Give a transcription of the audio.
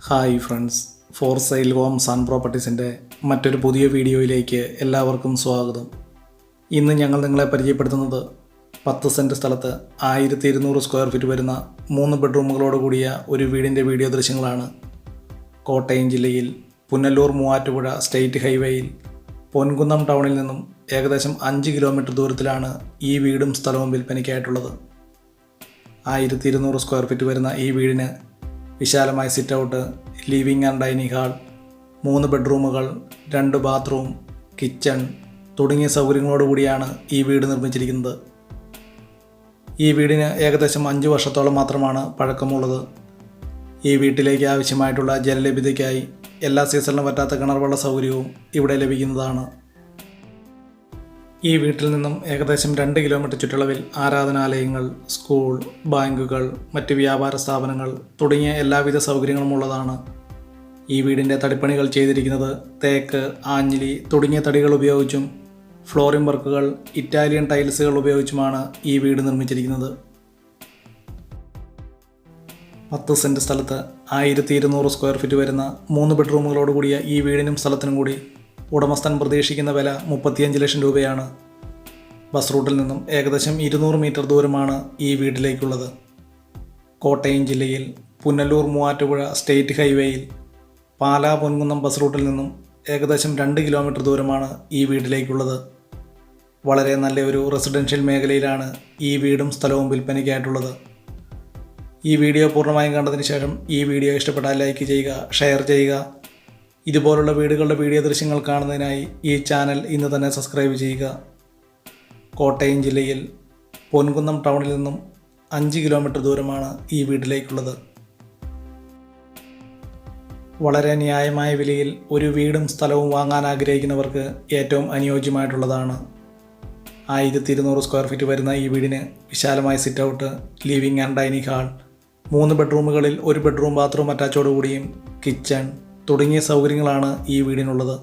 Hi friends, for sale homes and പ്രോപ്പർട്ടീസിൻ്റെ മറ്റൊരു പുതിയ വീഡിയോയിലേക്ക് എല്ലാവർക്കും സ്വാഗതം. ഇന്ന് ഞങ്ങൾ നിങ്ങളെ പരിചയപ്പെടുത്തുന്നത് 10 സെൻറ്റ് സ്ഥലത്ത് 1200 സ്ക്വയർ ഫീറ്റ് വരുന്ന 3 ബെഡ്റൂമുകളോട് കൂടിയ ഒരു വീടിൻ്റെ വീഡിയോ ദൃശ്യങ്ങളാണ്. കോട്ടയം ജില്ലയിൽ പുനലൂർ മൂവാറ്റുപുഴ സ്റ്റേറ്റ് ഹൈവേയിൽ പൊൻകുന്നം ടൗണിൽ നിന്നും ഏകദേശം 5 കിലോമീറ്റർ ദൂരത്തിലാണ് ഈ വീടും സ്ഥലവും വിൽപ്പനയ്ക്കായിട്ടുള്ളത്. 1200 സ്ക്വയർ ഫീറ്റ് വരുന്ന ഈ വീടിന് വിശാലമായ sit out, living and dining hall, 3 ബെഡ്റൂമുകൾ, 2 bathroom, kitchen തുടങ്ങിയ സൗകര്യങ്ങളോടുകൂടിയാണ് ഈ വീട് നിർമ്മിച്ചിരിക്കുന്നത്. ഈ വീടിന് ഏകദേശം 5 വർഷത്തോളം മാത്രമാണ് പഴക്കമുള്ളത്. ഈ വീട്ടിലേക്ക് ആവശ്യമായിട്ടുള്ള ജലലഭ്യതയ്ക്കായി എല്ലാ സീസണിലും പറ്റാത്ത കിണർവെള്ള സൗകര്യവും ഇവിടെ ലഭിക്കുന്നതാണ്. ഈ വീട്ടിൽ നിന്നും ഏകദേശം 2 കിലോമീറ്റർ ചുറ്റളവിൽ ആരാധനാലയങ്ങൾ, സ്കൂൾ, ബാങ്കുകൾ, മറ്റ് വ്യാപാര സ്ഥാപനങ്ങൾ തുടങ്ങിയ എല്ലാവിധ സൗകര്യങ്ങളും ഉള്ളതാണ്. ഈ വീടിൻ്റെ തടിപ്പണികൾ ചെയ്തിരിക്കുന്നത് തേക്ക്, ആഞ്ഞിലി തുടങ്ങിയ തടികൾ ഉപയോഗിച്ചും ഫ്ലോറിംഗ് വർക്കുകൾ, ഇറ്റാലിയൻ ടൈൽസുകൾ ഉപയോഗിച്ചുമാണ് ഈ വീട് നിർമ്മിച്ചിരിക്കുന്നത്. 10 സെൻറ്റ് സ്ഥലത്ത് 1200 സ്ക്വയർ ഫീറ്റ് വരുന്ന 3 ബെഡ്റൂമുകളോട് കൂടിയ ഈ വീടിനും സ്ഥലത്തിനും കൂടി ഉടമസ്ഥൻ പ്രതീക്ഷിക്കുന്ന വില 35 ലക്ഷം രൂപയാണ്. ബസ് റൂട്ടിൽ നിന്നും ഏകദേശം 200 മീറ്റർ ദൂരമാണ് ഈ വീട്ടിലേക്കുള്ളത്. കോട്ടയം ജില്ലയിൽ പുനലൂർ മൂവാറ്റുപുഴ സ്റ്റേറ്റ് ഹൈവേയിൽ പാലാ പൊൻകുന്നം ബസ് റൂട്ടിൽ നിന്നും ഏകദേശം 2 കിലോമീറ്റർ ദൂരമാണ് ഈ വീട്ടിലേക്കുള്ളത്. വളരെ നല്ലൊരു റെസിഡൻഷ്യൽ മേഖലയിലാണ് ഈ വീടും സ്ഥലവും വിൽപ്പനയ്ക്കായിട്ടുള്ളത്. ഈ വീഡിയോ പൂർണ്ണമായും കണ്ടതിന് ശേഷം ഈ വീഡിയോ ഇഷ്ടപ്പെട്ടാൽ ലൈക്ക് ചെയ്യുക, ഷെയർ ചെയ്യുക. ഇതുപോലുള്ള വീടുകളുടെ വീഡിയോ ദൃശ്യങ്ങൾ കാണുന്നതിനായി ഈ ചാനൽ ഇന്ന് തന്നെ സബ്സ്ക്രൈബ് ചെയ്യുക. കോട്ടയം ജില്ലയിൽ പൊൻകുന്നം ടൗണിൽ നിന്നും 5 കിലോമീറ്റർ ദൂരമാണ് ഈ വീട്ടിലേക്കുള്ളത്. വളരെ ന്യായമായ വിലയിൽ ഒരു വീടും സ്ഥലവും വാങ്ങാൻ ആഗ്രഹിക്കുന്നവർക്ക് ഏറ്റവും അനുയോജ്യമായിട്ടുള്ളതാണ്. 1200 സ്ക്വയർ ഫീറ്റ് വരുന്ന ഈ വീടിന് വിശാലമായ sit out, living and dining hall, 3 ബെഡ്റൂമുകളിൽ 1 ബെഡ്റൂം ബാത്റൂം അറ്റാച്ചോടുകൂടിയും കിച്ചൺ തുടങ്ങിയ സൗകര്യങ്ങളാണ് ഈ വീടിനുള്ളത്.